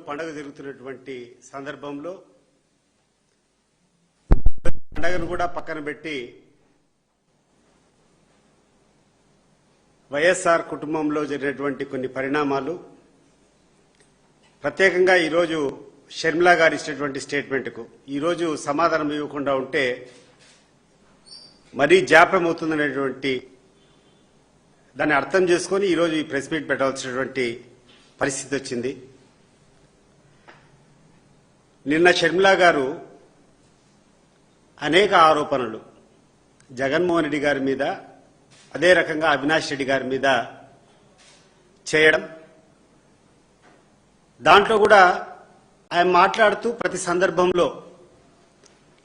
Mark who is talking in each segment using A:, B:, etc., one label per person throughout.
A: పండుగ జరుగుతున్నటువంటి సందర్భంలో పండుగను కూడా పక్కన పెట్టి వైఎస్ఆర్ కుటుంబంలో జరిగినటువంటి కొన్ని పరిణామాలు ప్రత్యేకంగా ఈరోజు షర్మిలా గారు ఇచ్చినటువంటి స్టేట్మెంట్కు ఈరోజు సమాధానం ఇవ్వకుండా ఉంటే మరీ జాప్యం అవుతుందనేటువంటి దాన్ని అర్థం చేసుకొని ఈరోజు ఈ ప్రెస్ మీట్ పెట్టవలసినటువంటి పరిస్థితి వచ్చింది. నిన్న షర్మిలా గారు అనేక ఆరోపణలు జగన్మోహన్ రెడ్డి గారి మీద అదే రకంగా అవినాష్ రెడ్డి గారి మీద చేయడం, దాంట్లో కూడా ఆయన మాట్లాడుతూ ప్రతి సందర్భంలో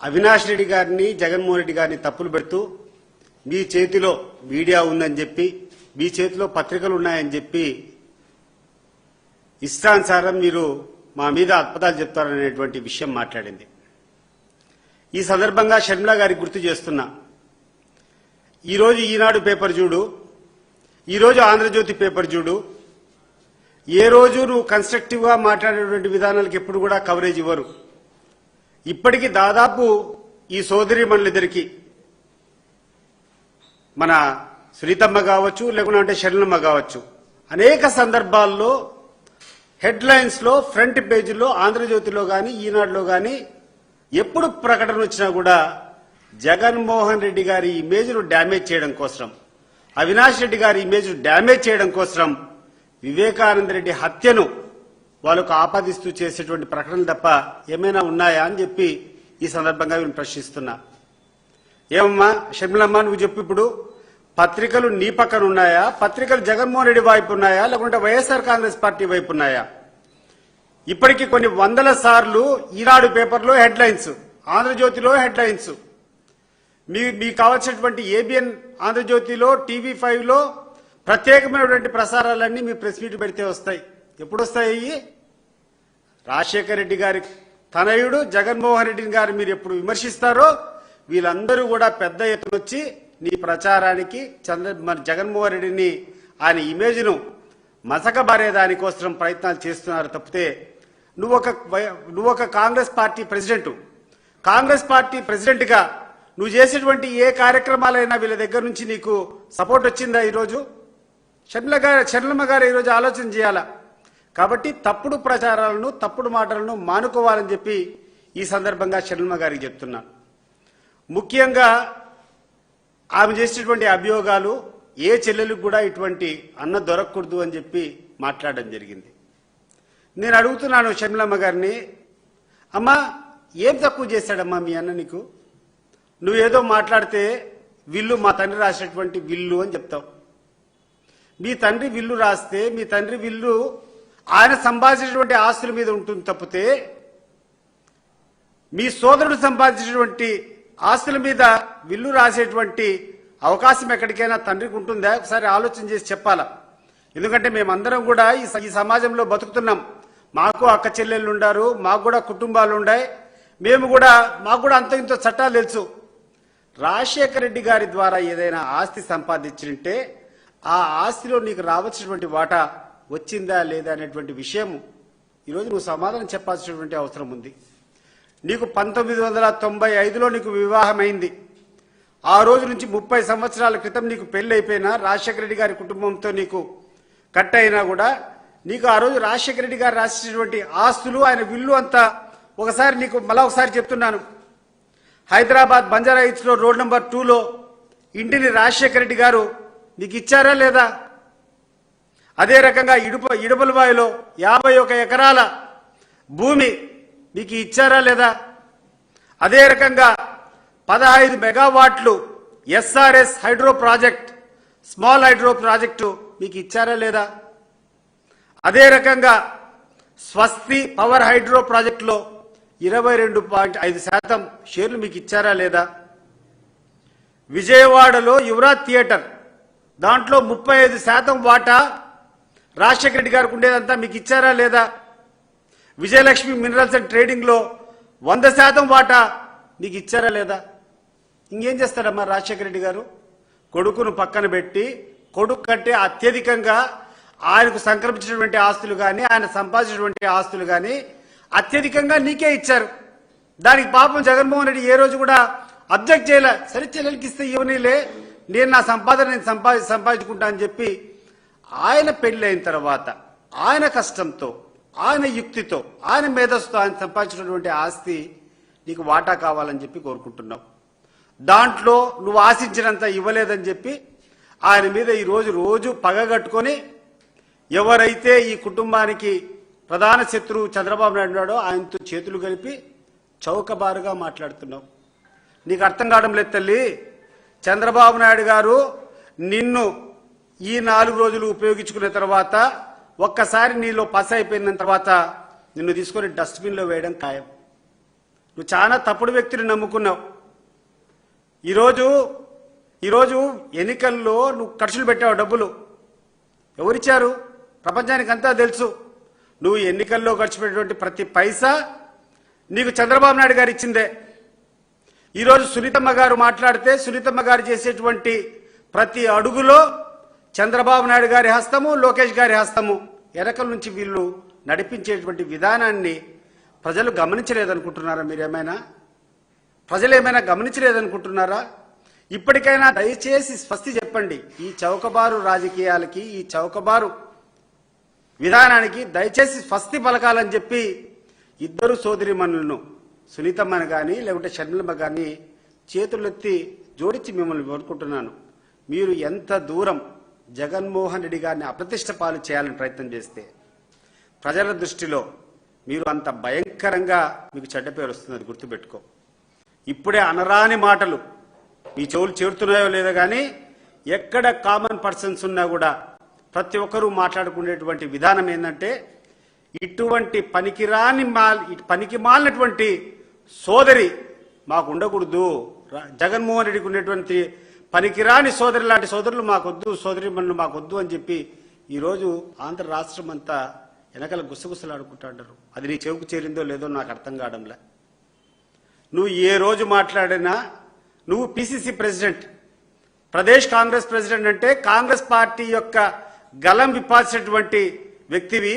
A: అవినాష్ రెడ్డి గారిని జగన్మోహన్ రెడ్డి గారిని తప్పులు పెడుతూ మీ చేతిలో మీడియా ఉందని చెప్పి మీ చేతిలో పత్రికలు ఉన్నాయని చెప్పి ఇష్టానుసారం మీరు మా మీద అద్భుతాలు చెప్తారనేటువంటి విషయం మాట్లాడింది. ఈ సందర్భంగా షర్మిలా గారికి గుర్తు చేస్తున్నా, ఈరోజు ఈనాడు పేపర్ చూడు, ఈరోజు ఆంధ్రజ్యోతి పేపర్ చూడు, ఏ రోజు నువ్వు కన్స్ట్రక్టివ్ గా మాట్లాడేటువంటి విధానాలకు ఎప్పుడు కూడా కవరేజ్ ఇవ్వరు. ఇప్పటికీ దాదాపు ఈ సోదరీమణులిద్దరికి మన సునీతమ్మ కావచ్చు లేకుంటే షర్మిలమ్మ కావచ్చు అనేక సందర్భాల్లో హెడ్లైన్స్ లో ఫ్రంట్ పేజీలో ఆంధ్రజ్యోతిలో గాని ఈనాడులో గాని ఎప్పుడు ప్రకటన వచ్చినా కూడా జగన్మోహన్ రెడ్డి గారి ఇమేజ్ను డ్యామేజ్ చేయడం కోసం, అవినాష్ రెడ్డి గారి ఇమేజ్ను డ్యామేజ్ చేయడం కోసం వివేకానంద రెడ్డి హత్యను వాళ్ళకు ఆపాదిస్తూ చేసేటువంటి ప్రకటనలు తప్ప ఏమైనా ఉన్నాయా అని చెప్పి ఈ సందర్భంగా నేను ప్రశ్నిస్తున్నా. ఏమమ్మా షర్మిలమ్మ, నువ్వు చెప్పు, ఇప్పుడు పత్రికలు నీ పక్కన ఉన్నాయా, పత్రికలు జగన్మోహన్ రెడ్డి వైపు ఉన్నాయా, లేకుంటే వైఎస్ఆర్ కాంగ్రెస్ పార్టీ వైపు ఉన్నాయా? ఇప్పటికీ కొన్ని వందల సార్లు ఈనాడు పేపర్లో హెడ్లైన్స్, ఆంధ్రజ్యోతిలో హెడ్లైన్స్, మీకు కావాల్సినటువంటి ఏబిఎన్ ఆంధ్రజ్యోతిలో TV5లో ప్రత్యేకమైనటువంటి ప్రసారాలన్నీ మీ ప్రెస్ మీట్ పెడితే వస్తాయి. ఎప్పుడు వస్తాయి? రాజశేఖర రెడ్డి గారి తనయుడు జగన్మోహన్ రెడ్డి గారు మీరు ఎప్పుడు విమర్శిస్తారో వీళ్ళందరూ కూడా పెద్ద ఎత్తున వచ్చి నీ ప్రచారానికి జగన్మోహన్ రెడ్డిని ఆయన ఇమేజ్ను మసకబారే దానికోసం ప్రయత్నాలు చేస్తున్నారు తప్పితే నువ్వు ఒక Congress party president, Congress party president గా నువ్వు చేసేటువంటి ఏ కార్యక్రమాలైనా వీళ్ళ దగ్గర నుంచి నీకు సపోర్ట్ వచ్చిందా? ఈరోజు షర్మిలమ్మ గారు ఈరోజు ఆలోచన చేయాలా. కాబట్టి తప్పుడు ప్రచారాలను తప్పుడు మాటలను మానుకోవాలని చెప్పి ఈ సందర్భంగా షర్మిలమ్మ గారికి చెప్తున్నా. ముఖ్యంగా ఆమె చేసేటువంటి అభియోగాలు ఏ చెల్లెలకు కూడా ఇటువంటి అన్న దొరకకూడదు అని చెప్పి మాట్లాడడం జరిగింది. నేను అడుగుతున్నాను షర్మిలమ్మ గారిని, అమ్మా ఏం తక్కువ చేశాడమ్మా మీ అన్న నీకు? నువ్వేదో మాట్లాడితే విల్లు మా తండ్రి రాసినటువంటి విల్లు అని చెప్తావు. మీ తండ్రి విల్లు రాస్తే మీ తండ్రి విల్లు ఆయన సంపాదించినటువంటి ఆస్తుల మీద ఉంటుంది తప్పితే మీ సోదరుడు సంపాదించినటువంటి ఆస్తుల మీద విల్లు రాసేటువంటి అవకాశం ఎక్కడికైనా తండ్రికి ఉంటుందా? ఒకసారి ఆలోచన చేసి చెప్పాలా. ఎందుకంటే మేమందరం కూడా ఈ సమాజంలో బతుకుతున్నాం. మాకు అక్క చెల్లెళ్ళు ఉండారు, మాకు కూడా కుటుంబాలు ఉన్నాయి, మాకు కూడా అంత ఇంత చట్టాలు తెలుసు. రాజశేఖర రెడ్డి గారి ద్వారా ఏదైనా ఆస్తి సంపాదించుంటే ఆ ఆస్తిలో నీకు రావాల్సినటువంటి వాటా వచ్చిందా లేదా అనేటువంటి విషయం ఈరోజు నువ్వు సమాధానం చెప్పాల్సినటువంటి అవసరం ఉంది. నీకు 1995లో నీకు వివాహం అయింది. ఆ రోజు నుంచి 30 సంవత్సరాల క్రితం నీకు పెళ్లి అయిపోయినా రాజశేఖర రెడ్డి గారి కుటుంబంతో నీకు కట్ అయినా కూడా నీకు ఆ రోజు రాజశేఖర రెడ్డి గారు రాసినటువంటి ఆస్తులు ఆయన విల్లు అంతా ఒకసారి నీకు మళ్ళా ఒకసారి చెప్తున్నాను. హైదరాబాద్ బంజారా హిల్స్ లో రోడ్ నెంబర్ 2లో ఇంటిని రాజశేఖర రెడ్డి గారు నీకు ఇచ్చారా లేదా? అదే రకంగా ఇడుపలవాయిలో 51 ఎకరాల భూమి మీకు ఇచ్చారా లేదా? అదే రకంగా 15 మెగావాట్లు SRS hydro project, small hydro project మీకు ఇచ్చారా లేదా? అదే రకంగా స్వస్తి పవర్ హైడ్రో ప్రాజెక్టులో 22.5% షేర్లు మీకు ఇచ్చారా లేదా? విజయవాడలో యువరాజ్ థియేటర్ దాంట్లో 35% వాటా రాజశేఖర రెడ్డి గారికి ఉండేదంతా మీకు ఇచ్చారా లేదా? విజయలక్ష్మి మినరల్స్ అండ్ ట్రేడింగ్ లో 100% వాటా మీకు ఇచ్చారా లేదా? ఇంకేం చేస్తాడమ్మా రాజశేఖర రెడ్డి గారు? కొడుకును పక్కన పెట్టి కొడుకు కంటే అత్యధికంగా ఆయనకు సంక్రమించినటువంటి ఆస్తులు కానీ ఆయన సంపాదించినటువంటి ఆస్తులు కానీ అత్యధికంగా నీకే ఇచ్చారు. దానికి పాపం జగన్మోహన్ రెడ్డి ఏ రోజు కూడా అబ్జెక్ట్ చేయలే. సరే చెల్లెలకి ఇస్తే ఇవ్వనీలే, నేను నా సంపాదన నేను సంపాదించుకుంటా అని చెప్పి ఆయన పెళ్లి అయిన తర్వాత ఆయన కష్టంతో ఆయన యుక్తితో ఆయన మేధస్సుతో ఆయన సంపాదించినటువంటి ఆస్తి నీకు వాటా కావాలని చెప్పి కోరుకుంటున్నావు. దాంట్లో నువ్వు ఆశించినంత ఇవ్వలేదని చెప్పి ఆయన మీద ఈ రోజు పగగట్టుకొని ఎవరైతే ఈ కుటుంబానికి ప్రధాన శత్రువు చంద్రబాబు నాయుడు ఉన్నాడో ఆయనతో చేతులు కలిపి చౌకబారుగా మాట్లాడుతున్నావు. నీకు అర్థం కావడం లేదు తల్లి. చంద్రబాబు నాయుడు గారు నిన్ను ఈ 4 రోజులు ఉపయోగించుకున్న తర్వాత ఒక్కసారి నీలో పస అయిపోయిన తర్వాత నిన్ను తీసుకొని డస్ట్బిన్లో వేయడం ఖాయం. నువ్వు చాలా తప్పుడు వ్యక్తిని నమ్ముకున్నావు. ఈరోజు ఎన్నికల్లో నువ్వు ఖర్చులు పెట్టావు. డబ్బులు ఎవరిచ్చారు? ప్రపంచానికి అంతా తెలుసు. నువ్వు ఎన్నికల్లో ఖర్చు పెట్టినటువంటి ప్రతి పైసా నీకు చంద్రబాబు నాయుడు గారు ఇచ్చిందే. ఈరోజు సునీతమ్మ గారు మాట్లాడితే సునీతమ్మ గారు చేసేటువంటి ప్రతి అడుగులో చంద్రబాబు నాయుడు గారి హస్తము, లోకేష్ గారి హస్తము. ఎరకల నుంచి వీళ్ళు నడిపించేటువంటి విధానాన్ని ప్రజలు గమనించలేదనుకుంటున్నారా? మీరేమైనా ప్రజలు ఏమైనా గమనించలేదనుకుంటున్నారా? ఇప్పటికైనా దయచేసి స్పష్టి చెప్పండి. ఈ చౌకబారు రాజకీయాలకి, ఈ చౌకబారు విధానానికి దయచేసి స్వస్తి పలకాలని చెప్పి ఇద్దరు సోదరిమణులను సునీతమ్మని కానీ లేకుంటే షర్మిలమ్మ కానీ చేతులెత్తి జోడించి మిమ్మల్ని కోరుకుంటున్నాను. మీరు ఎంత దూరం జగన్మోహన్ రెడ్డి గారిని అప్రతిష్ట పాలు చేయాలని ప్రయత్నం చేస్తే ప్రజల దృష్టిలో మీరు అంత భయంకరంగా మీకు చెడ్డ పేరు వస్తుంది. గుర్తుపెట్టుకో. ఇప్పుడే అనరాని మాటలు మీ చెవులు చేరుతున్నాయో లేదో కానీ ఎక్కడ కామన్ పర్సన్స్ ఉన్నా కూడా ప్రతి ఒక్కరూ మాట్లాడుకునేటువంటి విధానం ఏంటంటే ఇటువంటి పనికి మాలినటువంటి సోదరి మాకు ఉండకూడదు. జగన్మోహన్ రెడ్డికి ఉన్నటువంటి పనికిరాని సోదరి లాంటి సోదరులు మాకొద్దు, సోదరి మనులు మాకొద్దు అని చెప్పి ఈరోజు ఆంధ్ర రాష్ట్రం అంతా వెనకాల గుసగుసలాడుకుంటారు. అది నీ చెవుకు చేరిందో లేదో నాకు అర్థం కావడంలే. నువ్వు ఏ రోజు మాట్లాడినా నువ్వు PCC president, Pradesh Congress president అంటే కాంగ్రెస్ పార్టీ యొక్క గలం విప్పాల్సినటువంటి వ్యక్తివి,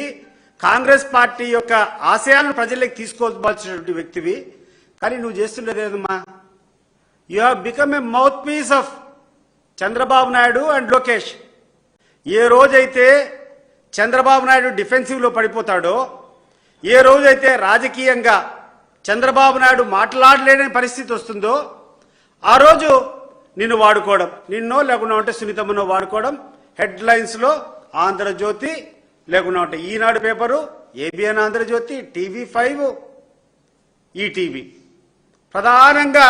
A: కాంగ్రెస్ పార్టీ యొక్క ఆశయాలను ప్రజల్లోకి తీసుకోవాల్సినటువంటి వ్యక్తివి. కానీ నువ్వు చేస్తుండేదేదమ్మా, you have become a mouthpiece of Chandrababu Naidu and Lokesh. ఏ రోజైతే చంద్రబాబు నాయుడు డిఫెన్సివ్లో పడిపోతాడో, ఏ రోజైతే రాజకీయంగా చంద్రబాబు నాయుడు మాట్లాడలేని పరిస్థితి వస్తుందో ఆ రోజు నిన్ను వాడుకోవడం, నిన్నో లేకుండా ఉంటే సునీతమ్మనో వాడుకోవడం, హెడ్లైన్స్లో ఆంధ్రజ్యోతి లేకుండా ఉంటే Eenadu paper, ABN Andhrajyothi, TV5, ETV ప్రధానంగా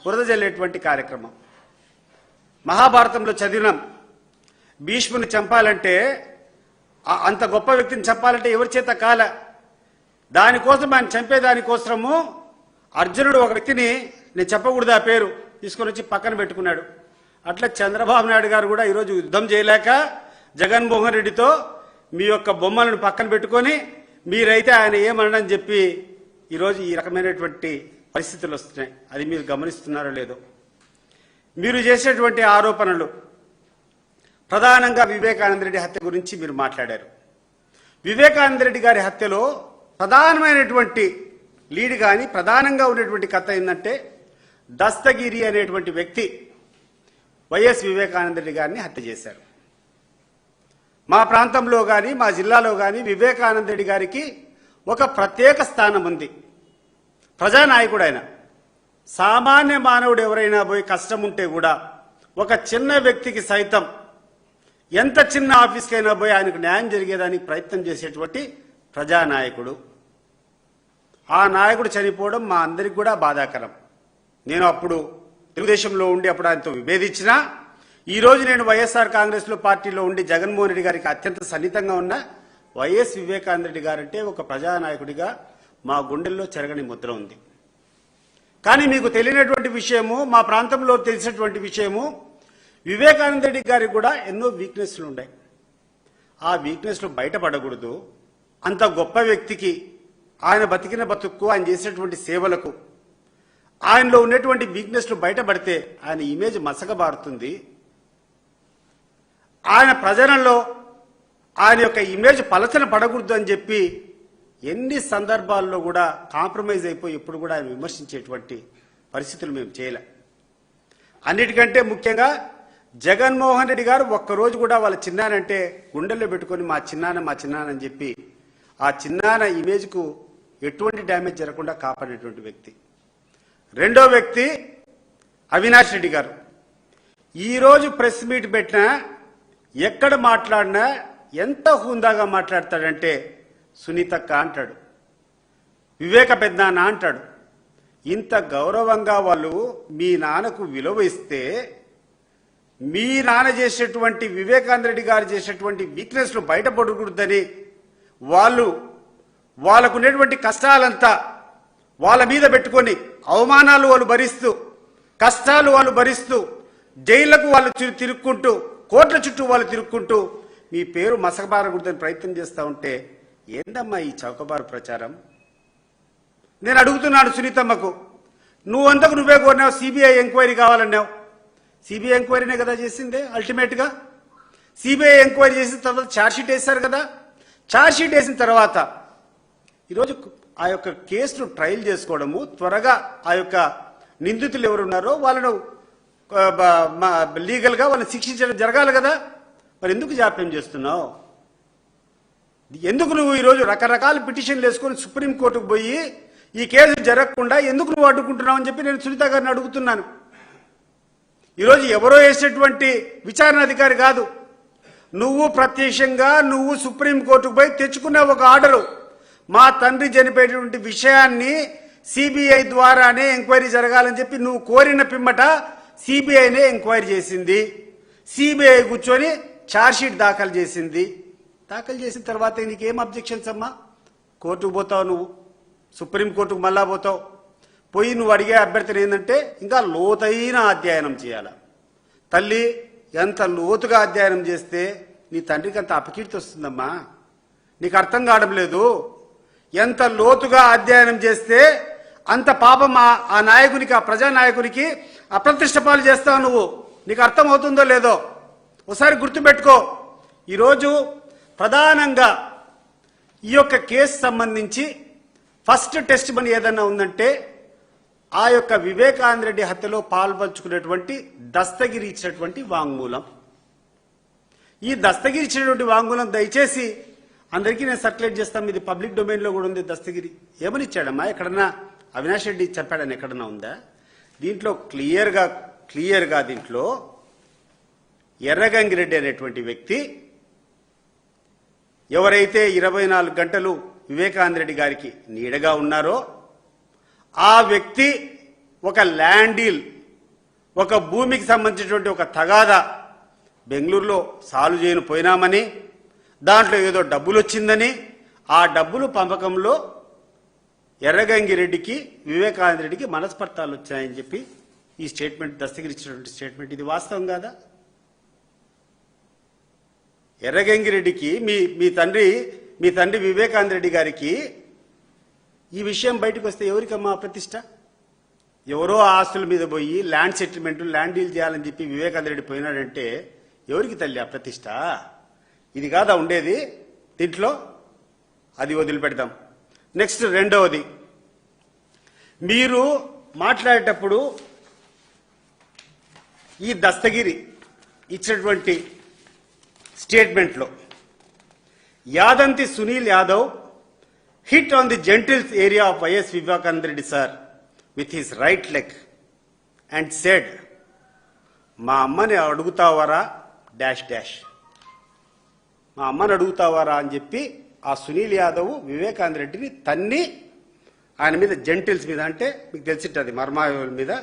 A: బురద జల్లేటువంటి కార్యక్రమం. మహాభారతంలో చదివినాం, భీష్ముని చంపాలంటే అంత గొప్ప వ్యక్తిని చంపాలంటే ఎవరి చేత కాల, దానికోసం ఆయన చంపేదానికోసము అర్జునుడు ఒక వ్యక్తిని, నేను చెప్పకూడదు ఆ పేరు, తీసుకొని వచ్చి పక్కన పెట్టుకున్నాడు. అట్లా చంద్రబాబు నాయుడు గారు కూడా ఈరోజు యుద్ధం చేయలేక జగన్మోహన్ రెడ్డితో మీ యొక్క బొమ్మలను పక్కన పెట్టుకొని మీరైతే ఆయన ఏమనని చెప్పి ఈరోజు ఈ రకమైనటువంటి పరిస్థితులు వస్తున్నాయి. అది మీరు గమనిస్తున్నారో లేదో. మీరు చేసేటువంటి ఆరోపణలు ప్రధానంగా వివేకానంద రెడ్డి హత్య గురించి మీరు మాట్లాడారు. వివేకానంద రెడ్డి గారి హత్యలో ప్రధానమైనటువంటి లీడ్ కానీ ప్రధానంగా ఉన్నటువంటి కథ ఏంటంటే దస్తగిరి అనేటువంటి వ్యక్తి వైఎస్ వివేకానంద రెడ్డి గారిని హత్య చేశారు. మా ప్రాంతంలో కానీ మా జిల్లాలో కానీ వివేకానంద రెడ్డి గారికి ఒక ప్రత్యేక స్థానం ఉంది. ప్రజానాయకుడు ఆయన. సామాన్య మానవుడు ఎవరైనా పోయి కష్టం ఉంటే కూడా ఒక చిన్న వ్యక్తికి సైతం ఎంత చిన్న ఆఫీస్కైనా పోయి ఆయనకు న్యాయం జరిగేదానికి ప్రయత్నం చేసేటువంటి ప్రజానాయకుడు. ఆ నాయకుడు చనిపోవడం మా అందరికి కూడా బాధాకరం. నేను అప్పుడు తెలుగుదేశంలో ఉండి అప్పుడు ఆయనతో విభేదించినా, ఈరోజు నేను వైఎస్ఆర్ కాంగ్రెస్లో పార్టీలో ఉండి జగన్మోహన్ రెడ్డి గారికి అత్యంత సన్నిహితంగా ఉన్న వైఎస్ వివేకానంద రెడ్డి గారంటే ఒక ప్రజానాయకుడిగా మా గుండెల్లో చెరగని ముద్ర ఉంది. కానీ మీకు తెలియనటువంటి విషయము, మా ప్రాంతంలో తెలిసినటువంటి విషయము, వివేకానంద రెడ్డి గారికి కూడా ఎన్నో వీక్నెస్లు ఉన్నాయి. ఆ వీక్నెస్లు బయటపడకూడదు. అంత గొప్ప వ్యక్తికి ఆయన బతికిన బతుక్కు, ఆయన చేసినటువంటి సేవలకు ఆయనలో ఉన్నటువంటి వీక్నెస్లు బయటపడితే ఆయన ఇమేజ్ మసకబారుతుంది. ఆయన ప్రజలలో ఆయన యొక్క ఇమేజ్ పలచన పడకూడదు అని చెప్పి ఎన్ని సందర్భాల్లో కూడా కాంప్రమైజ్ అయిపోయి ఇప్పుడు కూడా ఆయన విమర్శించేటువంటి పరిస్థితులు మేము చేయలే. అన్నిటికంటే ముఖ్యంగా జగన్మోహన్ రెడ్డి గారు ఒక్కరోజు కూడా వాళ్ళ చిన్నానంటే గుండెల్లో పెట్టుకొని మా చిన్నాన అని చెప్పి ఆ చిన్నాన ఇమేజ్కు ఎటువంటి డ్యామేజ్ జరగకుండా కాపాడేటువంటి వ్యక్తి. రెండో వ్యక్తి అవినాష్ రెడ్డి గారు. ఈరోజు ప్రెస్ మీట్ పెట్టినా ఎక్కడ మాట్లాడినా ఎంత హుందాగా మాట్లాడతాడంటే సునీతక్క అంటాడు, వివేక పెద్దనాన్న అంటాడు. ఇంత గౌరవంగా వాళ్ళు మీ నాన్నకు విలువ ఇస్తే మీ నాన్న చేసేటువంటి వివేకానంద రెడ్డి గారు చేసేటువంటి వీక్నెస్లు బయటపడకూడదని వాళ్ళకు ఉన్నటువంటి కష్టాలంతా వాళ్ళ మీద పెట్టుకొని అవమానాలు వాళ్ళు భరిస్తూ కష్టాలు వాళ్ళు భరిస్తూ జైళ్లకు వాళ్ళు తిరుక్కుంటూ కోట్ల చుట్టూ వాళ్ళు తిరుక్కుంటూ మీ పేరు మసకబారకూడదని ప్రయత్నం చేస్తూ ఉంటే ఏందమ్మా ఈ చౌకబారు ప్రచారం? నేను అడుగుతున్నాను సునీతమ్మకు, నువ్వంతకు నువ్వే కోరినావు సిబిఐ ఎంక్వైరీ కావాలన్నావు. సిబిఐ ఎంక్వైరీనే కదా చేసిందే అల్టిమేట్గా. సిబిఐ ఎంక్వైరీ చేసిన తర్వాత ఛార్జ్షీట్ వేశారు కదా. ఛార్జ్షీట్ వేసిన తర్వాత ఈరోజు ఆ యొక్క కేసును ట్రయల్ చేసుకోవడము, త్వరగా ఆ యొక్క నిందితులు ఎవరున్నారో వాళ్ళను లీగల్గా వాళ్ళని శిక్షించడం జరగాలి కదా. మరి ఎందుకు జాప్యం చేస్తున్నావు? ఎందుకు నువ్వు ఈరోజు రకరకాల పిటిషన్లు వేసుకొని సుప్రీంకోర్టుకు పోయి ఈ కేసు జరగకుండా ఎందుకు నువ్వు అడ్డుకుంటున్నావు అని చెప్పి నేను సునీత గారిని అడుగుతున్నాను. ఈరోజు ఎవరో వేసేటువంటి విచారణ అధికారి కాదు, నువ్వు ప్రత్యక్షంగా నువ్వు సుప్రీంకోర్టుకు పోయి తెచ్చుకున్న ఒక ఆర్డరు. మా తండ్రి చనిపోయినటువంటి విషయాన్ని సిబిఐ ద్వారానే ఎంక్వైరీ జరగాలని చెప్పి నువ్వు కోరిన పిమ్మట సిబిఐనే ఎంక్వైరీ చేసింది. సిబిఐ కూర్చొని ఛార్జ్షీట్ దాఖలు చేసింది. దాఖలు చేసిన తర్వాత నీకేం అబ్జెక్షన్స్ అమ్మా? కోర్టుకు పోతావు, నువ్వు సుప్రీంకోర్టుకు మళ్ళా పోతావు. పోయి నువ్వు అడిగే అభ్యర్థన ఏంటంటే ఇంకా లోతైన అధ్యయనం చేయాలి. తల్లి ఎంత లోతుగా అధ్యయనం చేస్తే నీ తండ్రికి అంత అపకీర్తి వస్తుందమ్మా. నీకు అర్థం కావడం లేదు. ఎంత లోతుగా అధ్యయనం చేస్తే అంత పాపం ఆ నాయకునికి, ఆ ప్రజానాయకునికి అప్రతిష్ట పాలు చేస్తావు నువ్వు. నీకు అర్థం అవుతుందో లేదో ఒకసారి గుర్తుపెట్టుకో. ఈరోజు ప్రధానంగా ఈ యొక్క కేసు సంబంధించి ఫస్ట్ టెస్ట్ మనీ ఏదన్నా ఉందంటే ఆ యొక్క వివేకానంద రెడ్డి హత్యలో పాల్పంచుకునేటువంటి దస్తగిరి ఇచ్చినటువంటి వాంగ్మూలం. ఈ దస్తగిరి ఇచ్చినటువంటి వాంగ్మూలం దయచేసి అందరికీ నేను సర్క్యులేట్ చేస్తాను. ఇది పబ్లిక్ డొమైన్లో కూడా ఉంది. దస్తగిరి ఏమని ఇచ్చాడమ్మా? ఎక్కడన్నా అవినాష్ రెడ్డి చెప్పాడని ఎక్కడన్నా ఉందా? దీంట్లో క్లియర్గా దీంట్లో ఎర్రగంగిరెడ్డి అనేటువంటి వ్యక్తి ఎవరైతే 24 గంటలు వివేకానంద రెడ్డి గారికి నీడగా ఉన్నారో ఆ వ్యక్తి ఒక ల్యాండ్ డీల్, ఒక భూమికి సంబంధించినటువంటి ఒక తగాదా బెంగళూరులో సాల్వ్ చేయను పోయినామని, దాంట్లో ఏదో డబ్బులు వచ్చిందని, ఆ డబ్బులు పంపకంలో ఎర్రగంగిరెడ్డికి వివేకానంద రెడ్డికి మనస్పర్ధాలు వచ్చాయని చెప్పి ఈ స్టేట్మెంట్ దస్తగిరిచ్చినటువంటి స్టేట్మెంట్. ఇది వాస్తవం కాదా? ఎర్రగంగిరెడ్డికి మీ తండ్రి వివేకానంద రెడ్డి గారికి ఈ విషయం బయటకు వస్తే ఎవరికమ్మా ప్రతిష్ట? ఎవరో ఆస్తుల మీద పోయి ల్యాండ్ సెటిల్మెంట్, ల్యాండ్ డీల్ చేయాలని చెప్పి వివేకానంద రెడ్డి పోయినాడంటే ఎవరికి తల్లి ఆ ప్రతిష్ట? ఇది కాదా ఉండేది దీంట్లో? అది వదిలిపెడదాం. నెక్స్ట్ రెండవది, మీరు మాట్లాడేటప్పుడు ఈ దస్తగిరి ఇచ్చినటువంటి స్టేట్మెంట్లో యాదంతి Sunil Yadav hit on the genitals area of YS Vivekananda Reddy sir with his right leg and said, మా అమ్మని అడుగుతావారా డాష్ డాష్, మా అమ్మని అడుగుతావారా అని చెప్పి ఆ సునీల్ యాదవ్ వివేకానంద రెడ్డిని తన్ని ఆయన మీద జెంటిల్స్ మీద, అంటే మీకు తెలిసిట్టది మర్మాయువుల మీద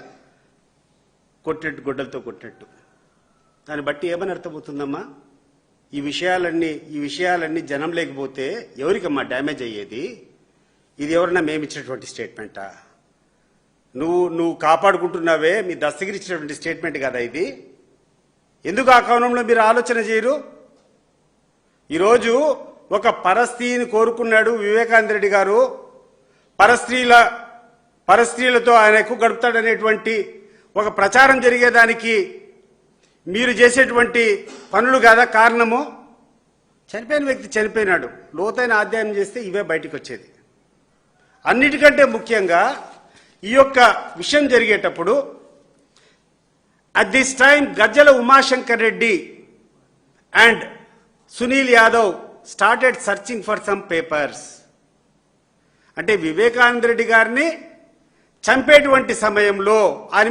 A: కొట్టినట్టు, గొడ్డలతో కొట్టినట్టు. దాన్ని బట్టి ఏమని అర్థమవుతుందమ్మా? ఈ విషయాలన్నీ జనం లేకపోతే ఎవరికమ్మా డ్యామేజ్ అయ్యేది? ఇది ఎవరన్నా మేమిచ్చినటువంటి స్టేట్మెంటా? నువ్వు కాపాడుకుంటున్నావే, మీ దస్తగిరి ఇచ్చినటువంటి స్టేట్మెంట్ కదా ఇది. ఎందుకు ఆ కోణంలో మీరు ఆలోచన చేయరు? ఈరోజు ఒక పరస్త్రీని కోరుకున్నాడు వివేకానంద రెడ్డి గారు, పరస్త్రీలతో ఆయన ఎక్కువ గడుపుతాడనేటువంటి ఒక ప్రచారం జరిగేదానికి మీరు చేసేటువంటి పనులు కాదా కారణము? చనిపోయిన వ్యక్తి చనిపోయినాడు, లోతైన అధ్యయనం చేస్తే ఇవే బయటికి వచ్చేది. అన్నిటికంటే ముఖ్యంగా ఈ యొక్క విషయం జరిగేటప్పుడు at this time Gajjala Umashankar Reddy and Sunil Yadav started searching for some papers. అంటే వివేకానంద రెడ్డి గారిని చంపేటువంటి సమయంలో ఆయన